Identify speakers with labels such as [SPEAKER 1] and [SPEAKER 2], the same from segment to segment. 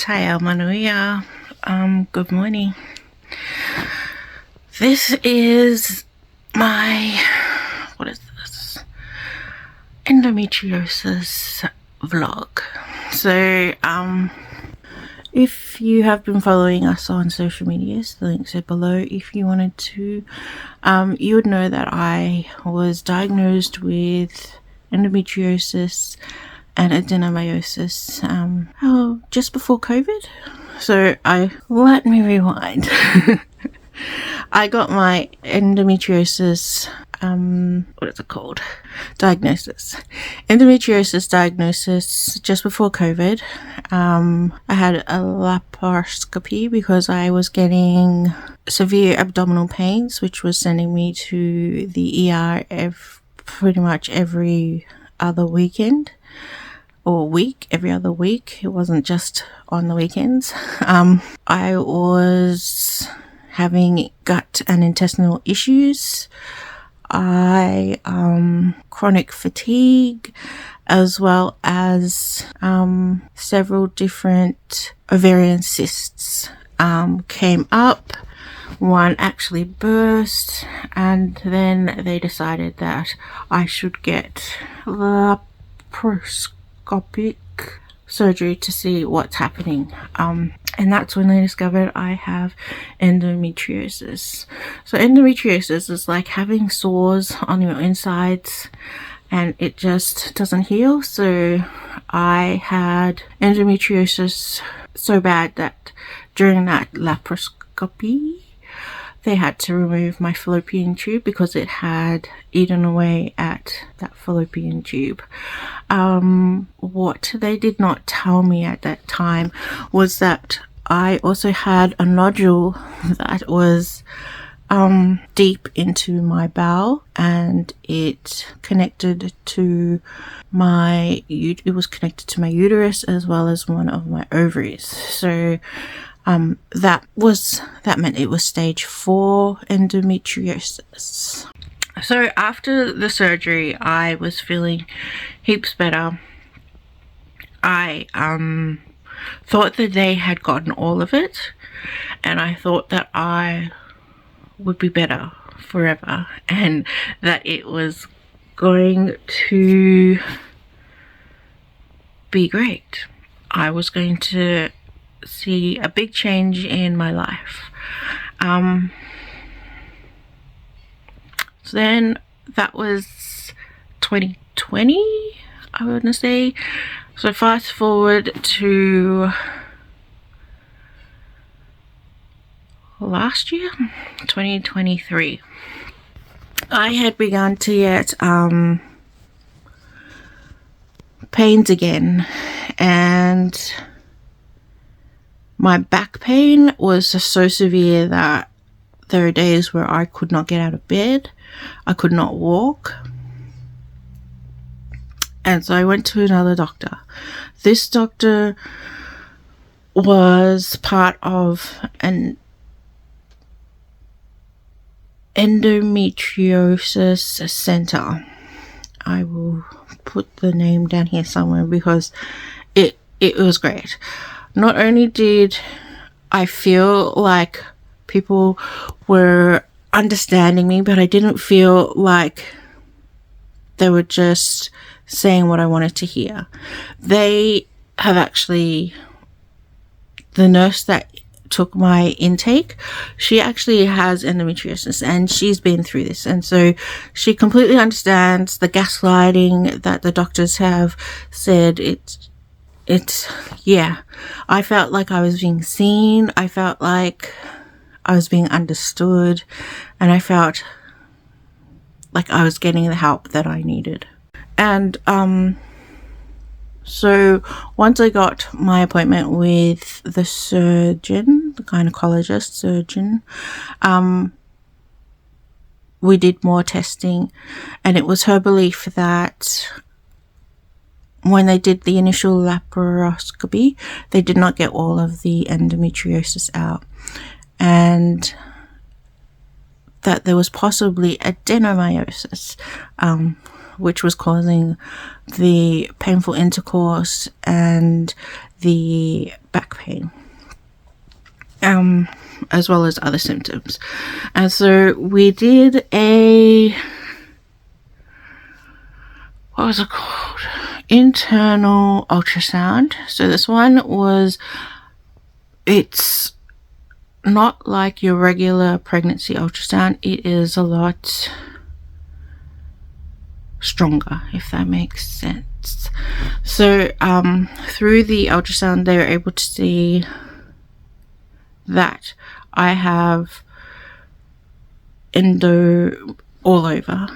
[SPEAKER 1] Taya Manuia. Good morning. This is my, what is this? Endometriosis vlog. So, if you have been following us on social medias, the links are below. If you wanted to, you would know that I was diagnosed with endometriosis and adenomyosis just before COVID. So let me rewind. I got my endometriosis what is it called? Endometriosis diagnosis just before COVID. I had a laparoscopy because I was getting severe abdominal pains, which was sending me to the ER pretty much every other weekend or every other week. It wasn't just on the weekends. I was having gut and intestinal issues. Chronic fatigue, as well as several different ovarian cysts came up. One actually burst, and then they decided that I should get laparoscopic surgery to see what's happening. And that's when they discovered I have endometriosis. So endometriosis is like having sores on your insides and it just doesn't heal. So I had endometriosis so bad that during that laparoscopy, they had to remove my fallopian tube because it had eaten away at that fallopian tube. What they did not tell me at that time was that I also had a nodule that was deep into my bowel, and it connected to my uterus as well as one of my ovaries. So that meant it was stage 4 endometriosis. So after the surgery, I was feeling heaps better. I thought that they had gotten all of it, and I thought that I would be better forever and that it was going to be great. I was going to see a big change in my life. So then that was 2020, I want to say. So fast forward to last year, 2023. I had begun to get pains again, and my back pain was so severe that there were days where I could not get out of bed. I could not walk. And so I went to another doctor. This doctor was part of an endometriosis center. I will put the name down here somewhere because it was great. Not only did I feel like people were understanding me, but I didn't feel like they were just saying what I wanted to hear. They have actually, the nurse that took my intake, she actually has endometriosis and she's been through this, and so she completely understands the gaslighting that the doctors have said. I felt like I was being seen, I felt like I was being understood, and I felt like I was getting the help that I needed. And so once I got my appointment with the surgeon, the gynecologist surgeon, we did more testing, and it was her belief that when they did the initial laparoscopy, they did not get all of the endometriosis out, and that there was possibly adenomyosis, which was causing the painful intercourse and the back pain, as well as other symptoms. And so we did a, what was it called? Internal ultrasound. So this one was, it's not like your regular pregnancy ultrasound. It is a lot stronger, if that makes sense. So through the ultrasound, they were able to see that I have endo all over.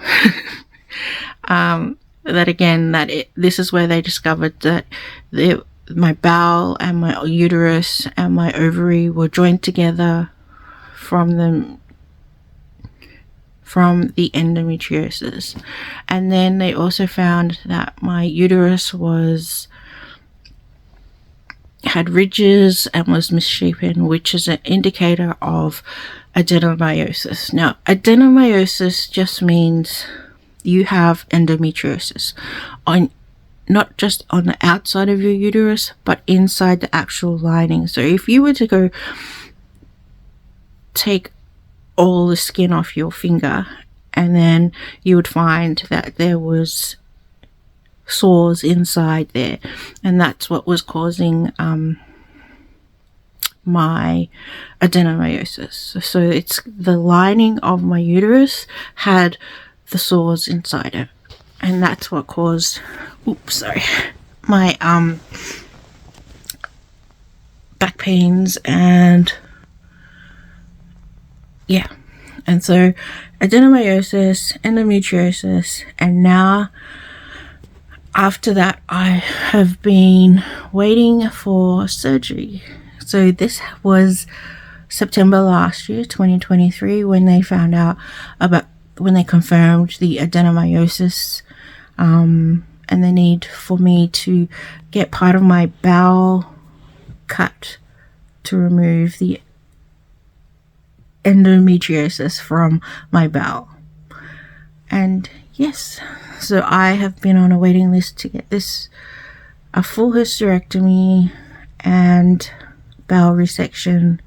[SPEAKER 1] That again, this is where they discovered that my bowel and my uterus and my ovary were joined together from the endometriosis. And then they also found that my uterus had ridges and was misshapen, which is an indicator of adenomyosis. Now, adenomyosis just means you have endometriosis not just on the outside of your uterus, but inside the actual lining. So if you were to go take all the skin off your finger, and then you would find that there was sores inside there, and that's what was causing my adenomyosis. So it's the lining of my uterus had the sores inside it, and that's what caused my back pains. And yeah, and so adenomyosis, endometriosis, and now after that I have been waiting for surgery. So this was September last year, 2023, when they found out when they confirmed the adenomyosis, and the need for me to get part of my bowel cut to remove the endometriosis from my bowel. And yes, so I have been on a waiting list to get a full hysterectomy and bowel resection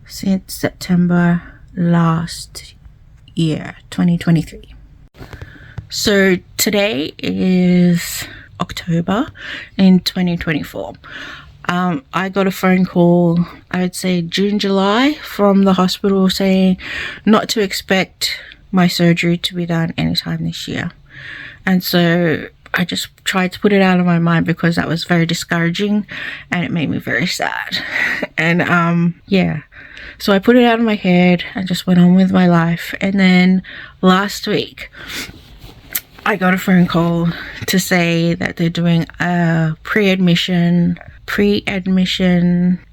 [SPEAKER 1] since September last year, 2023. So today is October in 2024. I got a phone call, I would say June, July, from the hospital saying not to expect my surgery to be done anytime this year. And so I just tried to put it out of my mind, because that was very discouraging and it made me very sad. And yeah, so I put it out of my head and just went on with my life. And then last week I got a phone call to say that they're doing a pre-admission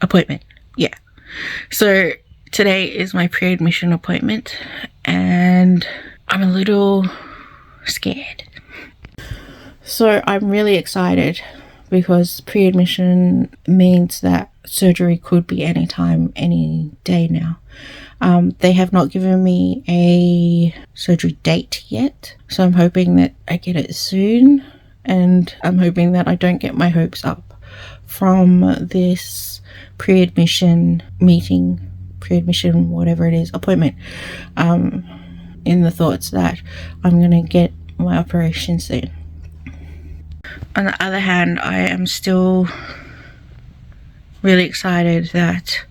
[SPEAKER 1] appointment. Yeah. So today is my pre-admission appointment, and I'm a little scared. So I'm really excited, because pre-admission means that surgery could be anytime, any day now. They have not given me a surgery date yet, so I'm hoping that I get it soon, and I'm hoping that I don't get my hopes up from this pre-admission whatever it is, appointment, in the thoughts that I'm gonna get my operation soon. On the other hand, I am still really excited that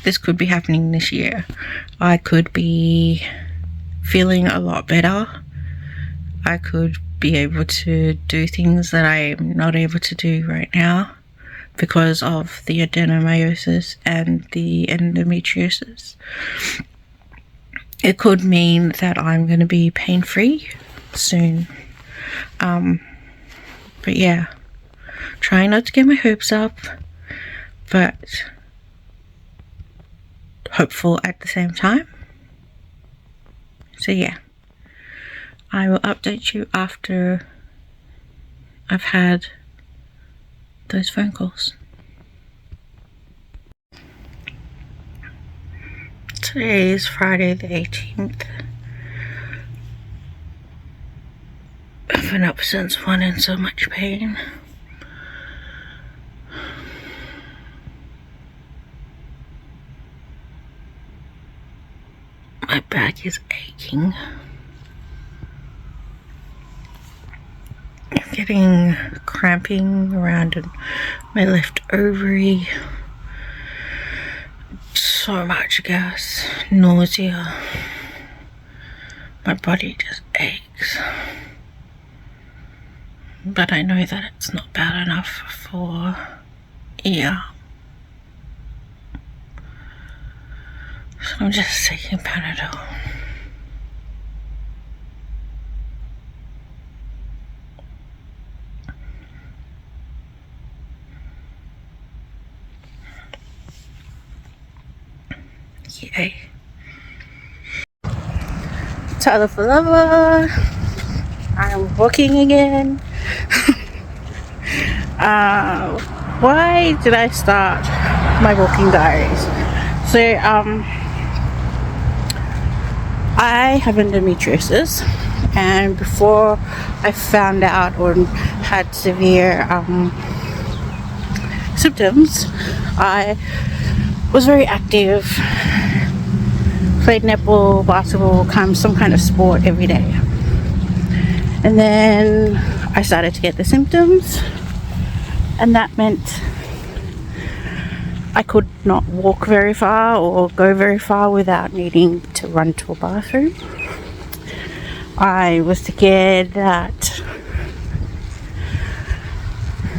[SPEAKER 1] this could be happening this year. I could be feeling a lot better. I could be able to do things that I am not able to do right now because of the adenomyosis and the endometriosis. It could mean that I'm going to be pain-free soon. But yeah, trying not to get my hopes up, but hopeful at the same time. So yeah, I will update you after I've had those phone calls. Today is Friday the 18th. I've been up since 1 in so much pain. my back is aching. I'm getting cramping around my left ovary. So much gas, nausea. My body just aches. But I know that it's not bad enough for ear. So I'm just taking Panadol. Yay. Tyler for lover. I'm walking again. Why did I start my walking diaries? So I have endometriosis, and before I found out or had severe symptoms, I was very active, played netball, basketball, some kind of sport every day. And then I started to get the symptoms, and that meant I could not walk very far or go very far without needing to run to a bathroom. I was scared that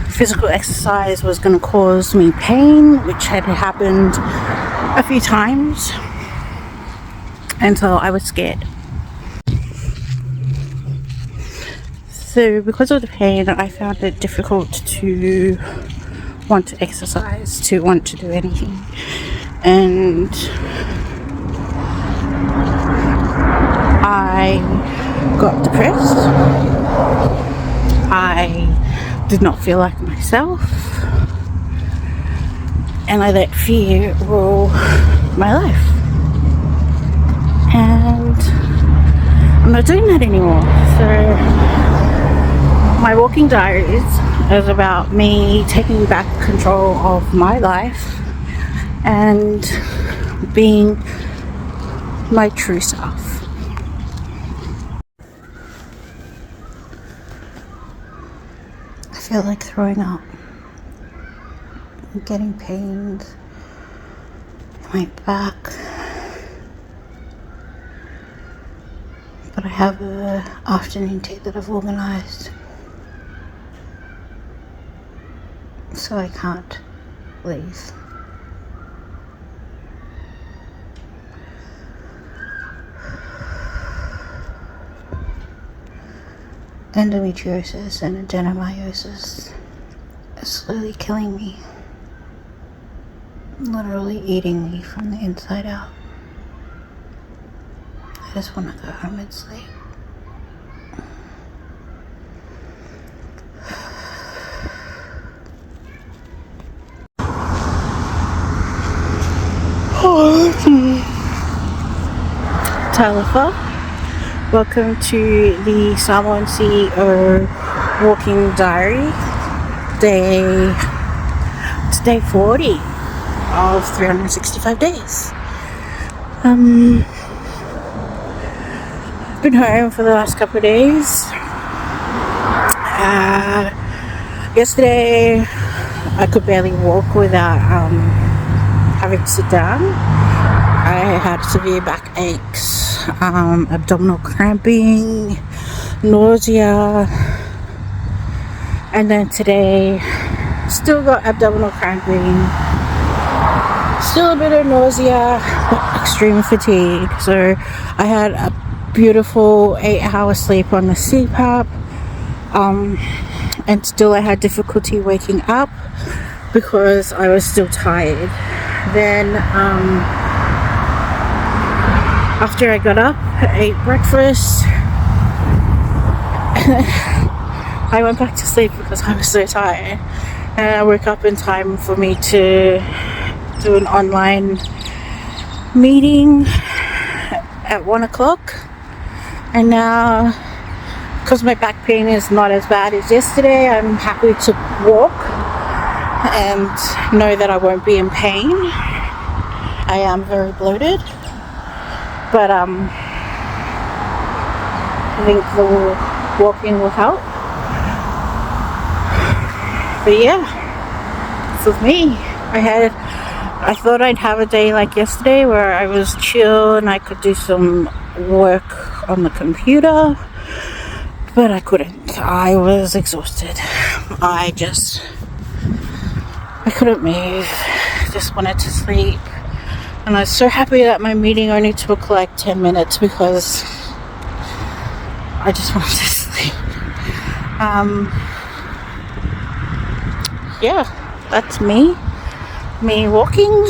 [SPEAKER 1] physical exercise was going to cause me pain, which had happened a few times, and so I was scared. So because of the pain, I found it difficult to want to exercise, to want to do anything. And I got depressed. I did not feel like myself. And I let fear rule my life. And I'm not doing that anymore. So my walking diaries is about me taking back control of my life and being my true self. I feel like throwing up. I'm getting pains in my back. But I have an afternoon tea that I've organised, so I can't leave. Endometriosis and adenomyosis is slowly killing me, literally eating me from the inside out. I just want to go home and sleep. Talofa, welcome to the Samoan CEO walking diary. It's day 40 of 365 days. Been home for the last couple of days. Yesterday I could barely walk without having to sit down. I had severe back aches, abdominal cramping, nausea, and then today still got abdominal cramping, still a bit of nausea, but extreme fatigue. So I had a beautiful 8-hour sleep on the CPAP, and still I had difficulty waking up because I was still tired. Then after I got up, I ate breakfast, I went back to sleep because I was so tired, and I woke up in time for me to do an online meeting at 1 o'clock. And now, because my back pain is not as bad as yesterday, I'm happy to walk and know that I won't be in pain. I am very bloated, but I think the walking will help. But yeah, for me, I thought I'd have a day like yesterday where I was chill and I could do some work on the computer, but I couldn't. I was exhausted. I couldn't move. Just wanted to sleep. And I was so happy that my meeting only took like 10 minutes because I just wanted to sleep. Yeah, that's me walking.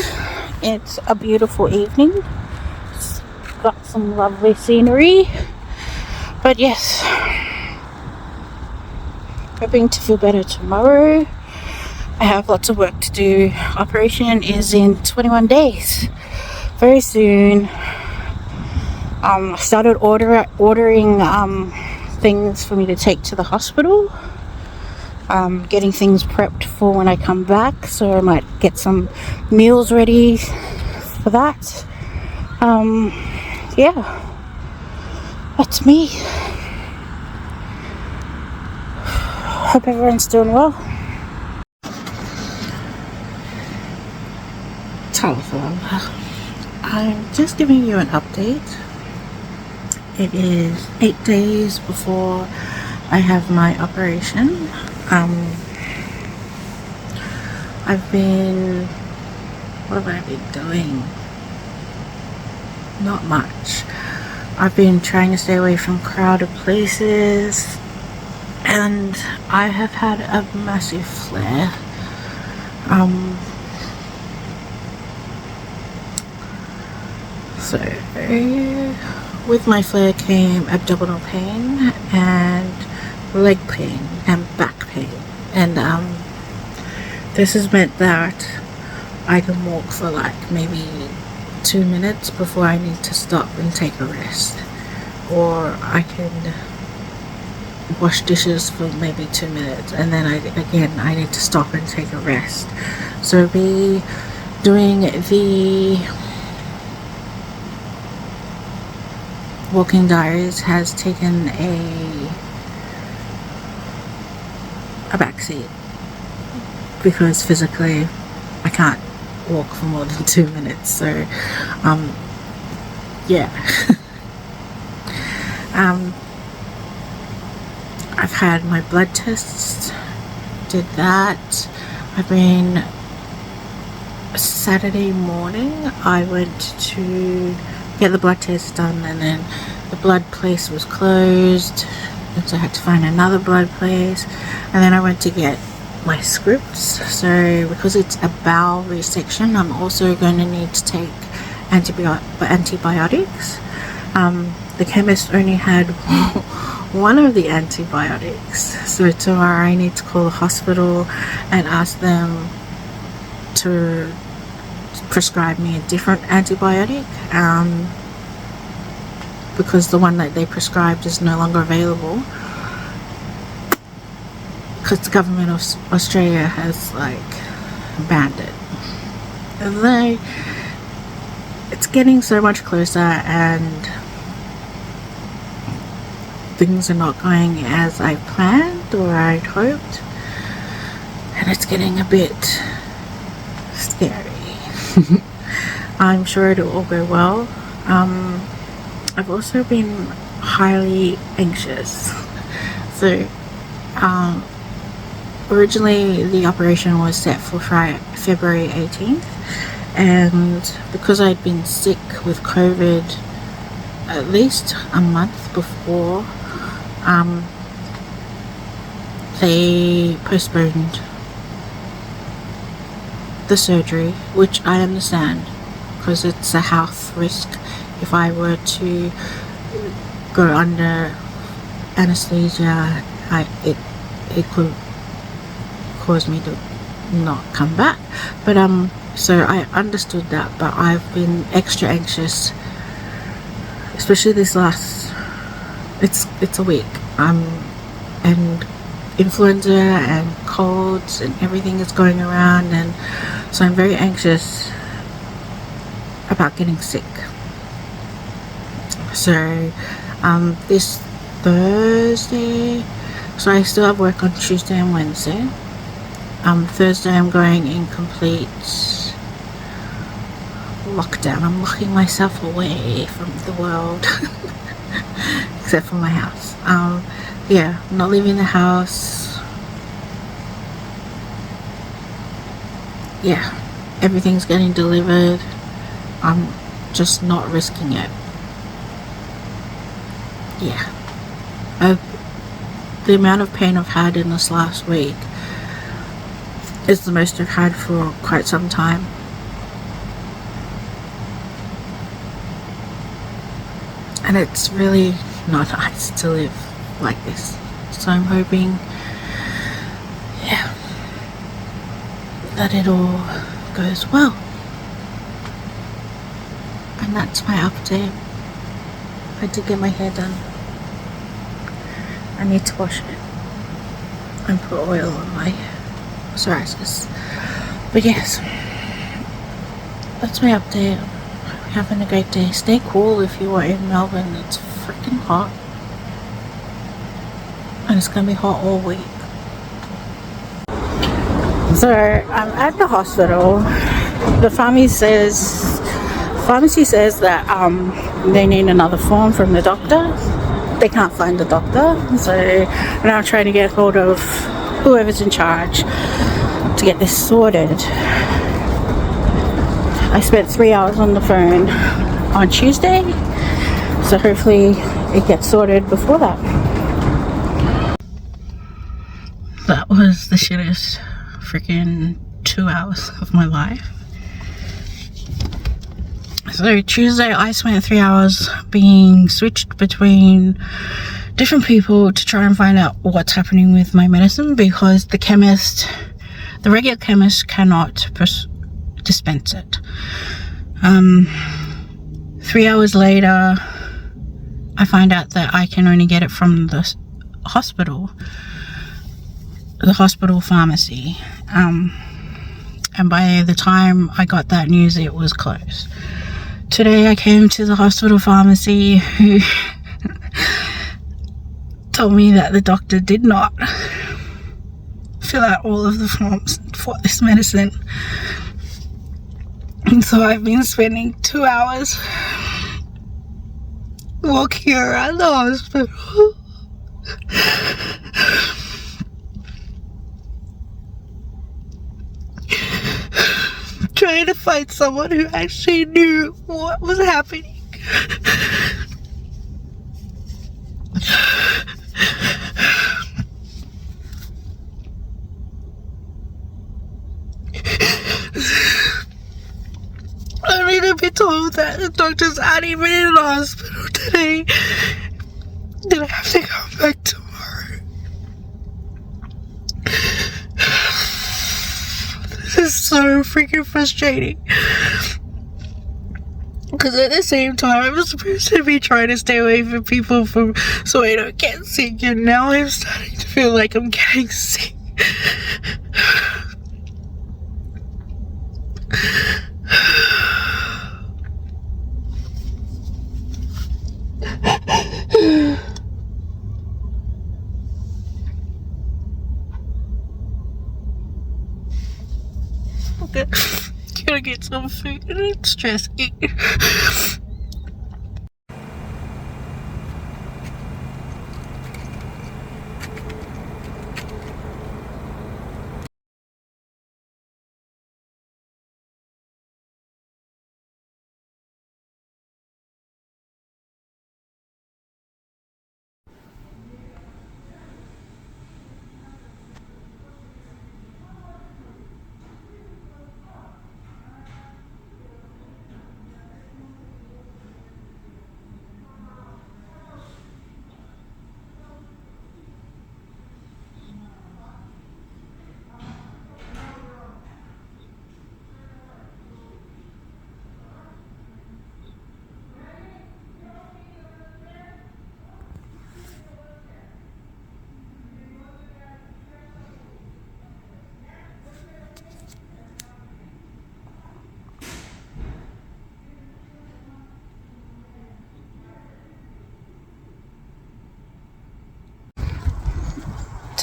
[SPEAKER 1] It's a beautiful evening. It's got some lovely scenery. But yes, hoping to feel better tomorrow. I have lots of work to do. Operation is in 21 days. Very soon. I started ordering things for me to take to the hospital. Getting things prepped for when I come back, so I might get some meals ready for that. Yeah, that's me. Hope everyone's doing well. Telephone. I'm just giving you an update. It is 8 days before I have my operation. What have I been doing? Not much. I've been trying to stay away from crowded places, and I have had a massive flare. So with my flare came abdominal pain and leg pain and back pain, and this has meant that I can walk for like maybe 2 minutes before I need to stop and take a rest, or I can wash dishes for maybe 2 minutes and then I need to stop and take a rest. So be doing the walking diaries has taken a backseat because physically I can't walk for more than 2 minutes. So yeah. I've had my blood tests, did that. Saturday morning I went to get the blood test done, and then the blood place was closed, and so I had to find another blood place, and then I went to get my scripts. So because it's a bowel resection, I'm also going to need to take antibiotics. The chemist only had one of the antibiotics, so tomorrow I need to call the hospital and ask them to prescribe me a different antibiotic, because the one that they prescribed is no longer available because the government of Australia has like banned it. And it's getting so much closer and things are not going as I planned or I'd hoped, and it's getting a bit scary. I'm sure it'll all go well. I've also been highly anxious. So originally the operation was set for February 18th, and because I'd been sick with COVID at least a month before, they postponed the surgery, which I understand because it's a health risk. If I were to go under anesthesia, it could cause me to not come back. But so I understood that, but I've been extra anxious, especially this last it's a week, and influenza and colds and everything is going around, and so I'm very anxious about getting sick. So this Thursday, so I still have work on Tuesday and Wednesday. Thursday I'm going in complete lockdown. I'm locking myself away from the world except for my house. Yeah, I'm not leaving the house. Yeah, everything's getting delivered. I'm just not risking it. Yeah, the amount of pain I've had in this last week is the most I've had for quite some time. And it's really not nice to live like this. So I'm hoping, yeah, that it all goes well. And that's my update. I did get my hair done. I need to wash it and put oil on my psoriasis. But yes, that's my update. Having a great day. Stay cool if you are in Melbourne. It's freaking hot. And it's gonna be hot all week. So I'm at the hospital. The pharmacy says that they need another form from the doctor. They can't find the doctor, so now I'm trying to get hold of whoever's in charge to get this sorted. I spent 3 hours on the phone on Tuesday, so hopefully it gets sorted before that. That was the shittest freaking 2 hours of my life. So Tuesday I spent 3 hours being switched between different people to try and find out what's happening with my medicine, because the regular chemist cannot dispense it. 3 hours later I find out that I can only get it from the hospital pharmacy, and by the time I got that news it was closed. Today I came to the hospital pharmacy, who told me that the doctor did not fill out all of the forms for this medicine. And so I've been spending 2 hours walking around the hospital trying to find someone who actually knew what was happening. I need to be told that the doctor's not even in the hospital today. Then I have to come back tomorrow. This is so freaking frustrating. Because at the same time, I'm supposed to be trying to stay away from people so I don't get sick, and now I'm starting to feel like I'm getting sick. Okay, gotta get some food and I'm stressing.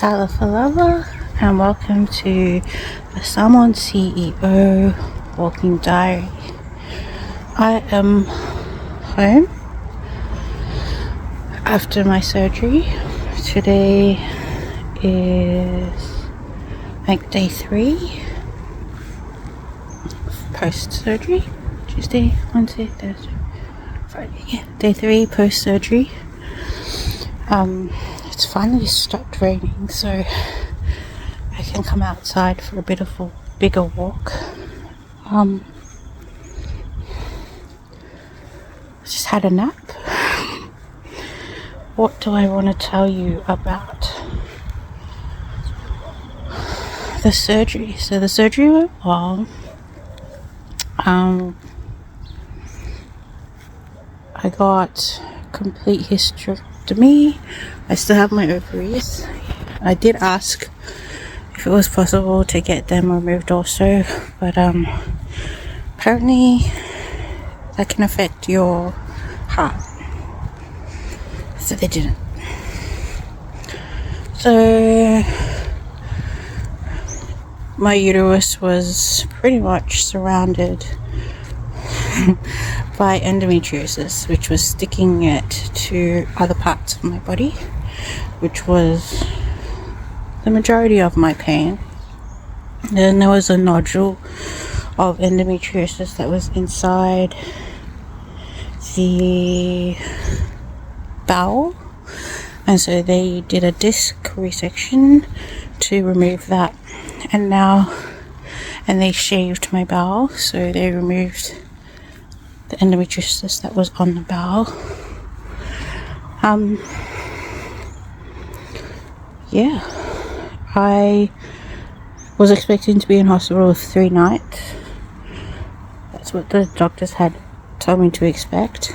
[SPEAKER 1] Salafalava, and welcome to the Samoan CEO Walking Diary. I am home after my surgery. Today is, I think, day 3 post-surgery. Tuesday, Wednesday, Thursday, Friday. Yeah, day 3 post-surgery. It's finally stopped raining, so I can come outside for a bit of a bigger walk. I just had a nap. What do I want to tell you about the surgery? So the surgery went well. I got complete hysterectomy. I still have my ovaries. I did ask if it was possible to get them removed also, but apparently that can affect your heart, so they didn't. So my uterus was pretty much surrounded by endometriosis, which was sticking it to other parts of my body, which was the majority of my pain. Then there was a nodule of endometriosis that was inside the bowel, and so they did a disc resection to remove that, and they shaved my bowel, so they removed the endometriosis that was on the bowel. Yeah, I was expecting to be in hospital for 3 nights. That's what the doctors had told me to expect.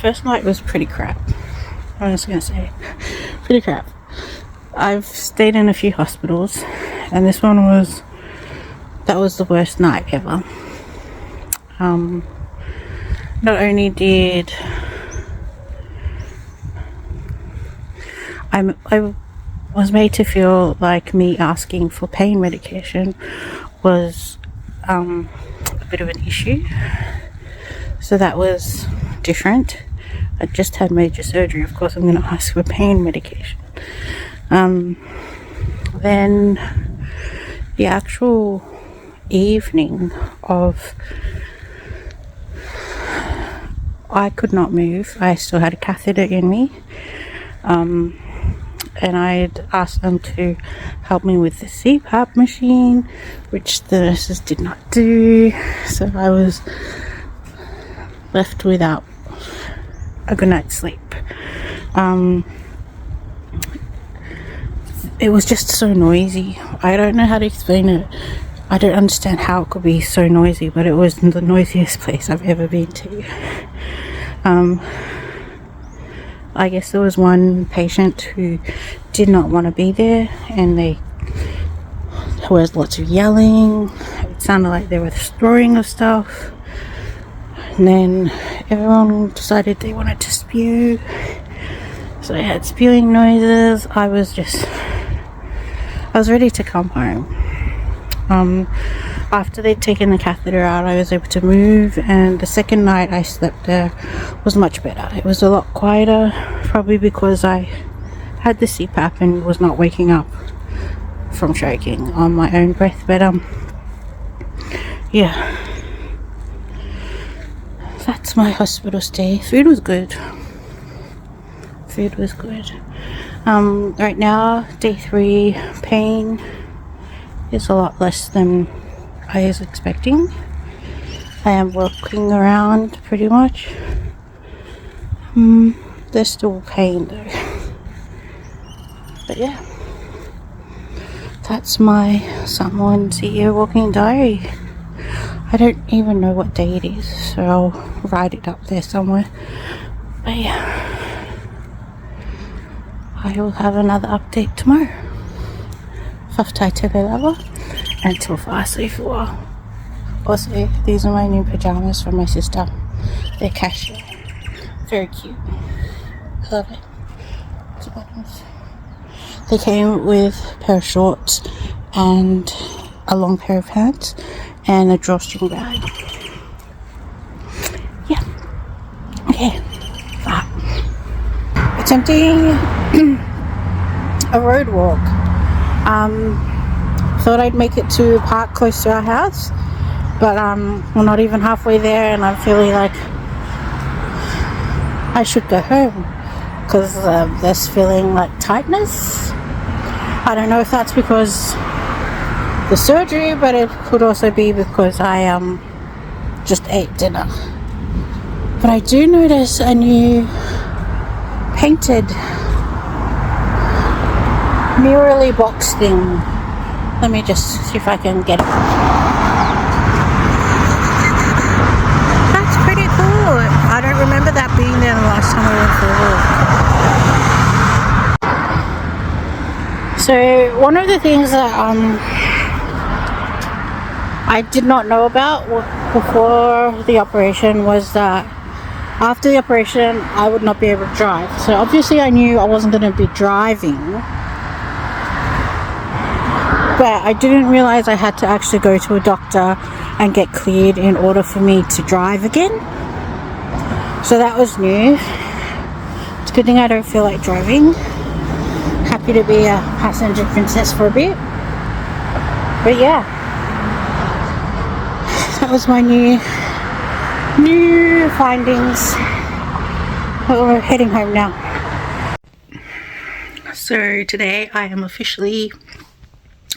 [SPEAKER 1] First night was pretty crap. I'm just gonna say, pretty crap. I've stayed in a few hospitals, and this one was the worst night ever. Not only did I was made to feel like me asking for pain medication was a bit of an issue, so that was different. I just had major surgery, of course I'm going to ask for pain medication. Then the actual evening of, I could not move. I still had a catheter in me, and I'd asked them to help me with the CPAP machine, which the nurses did not do, so I was left without a good night's sleep. It was just so noisy. I don't know how to explain it. I don't understand how it could be so noisy, but it was the noisiest place I've ever been to. I guess there was one patient who did not want to be there, and there was lots of yelling. It sounded like they were throwing of stuff, and then everyone decided they wanted to spew, so I had spewing noises. I was ready to come home. After they'd taken the catheter out, I was able to move, and the second night I slept there was much better. It was a lot quieter, probably because I had the CPAP and was not waking up from choking on my own breath. But yeah, that's my hospital stay. Food was good. Right now, day 3, pain is a lot less than I was expecting. I am walking around pretty much. There's still pain though. But yeah, that's my Samoan CEO walking diary. I don't even know what day it is, so I'll write it up there somewhere. But yeah, I will have another update tomorrow. Whakataitelelava until fast for a while. Also, these are my new pajamas from my sister. They're cashmere. Very cute. I love it. It's bottoms. They came with a pair of shorts and a long pair of pants and a drawstring bag. Yeah. Okay. Attempting a road walk. Thought I'd make it to a park close to our house, but we're not even halfway there, and I'm feeling like I should go home because there's feeling like tightness. I don't know if that's because the surgery, but it could also be because I just ate dinner. But I do notice a new painted murally box thing. Let me just see if I can get it. That's pretty cool. I don't remember that being there the last time I went for a walk. So one of the things that I did not know about before the operation was that after the operation I would not be able to drive. So obviously I knew I wasn't going to be driving, but I didn't realize I had to actually go to a doctor and get cleared in order for me to drive again. So that was new. It's a good thing I don't feel like driving. Happy to be a passenger princess for a bit. But yeah, that was my new findings. But we're heading home now. So today I am officially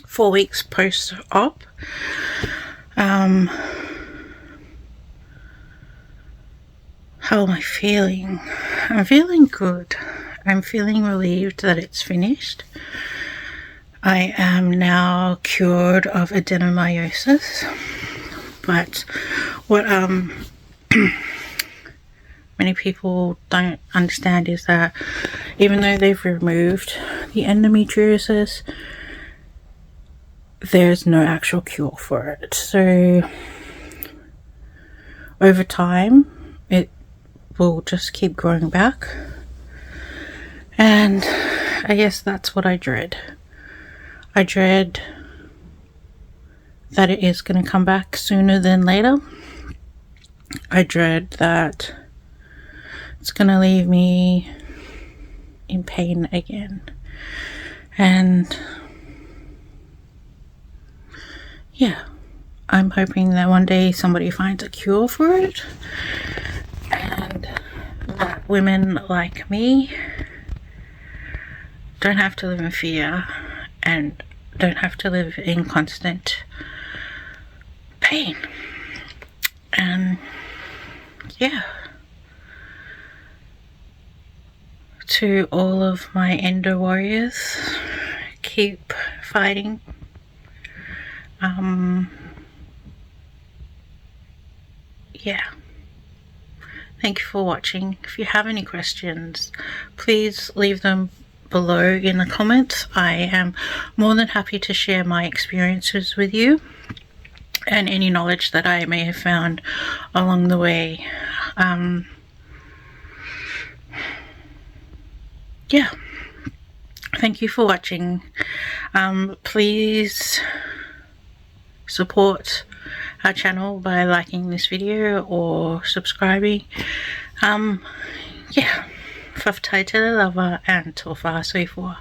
[SPEAKER 1] 4 weeks post-op. How am I feeling? I'm feeling good. I'm feeling relieved that it's finished. I am now cured of adenomyosis, but what many people don't understand is that even though they've removed the endometriosis, there's no actual cure for it. So over time it will just keep growing back, and I guess that's what I dread. I dread that it is going to come back sooner than later. I dread that it's going to leave me in pain again, and yeah, I'm hoping that one day somebody finds a cure for it, and that women like me don't have to live in fear and don't have to live in constant pain. And yeah, to all of my endo warriors, keep fighting. Yeah, thank you for watching. If you have any questions, please leave them below in the comments. I am more than happy to share my experiences with you and any knowledge that I may have found along the way. Yeah, thank you for watching. Please support our channel by liking this video or subscribing. Yeah, whaftai te lava and tofa sui fua.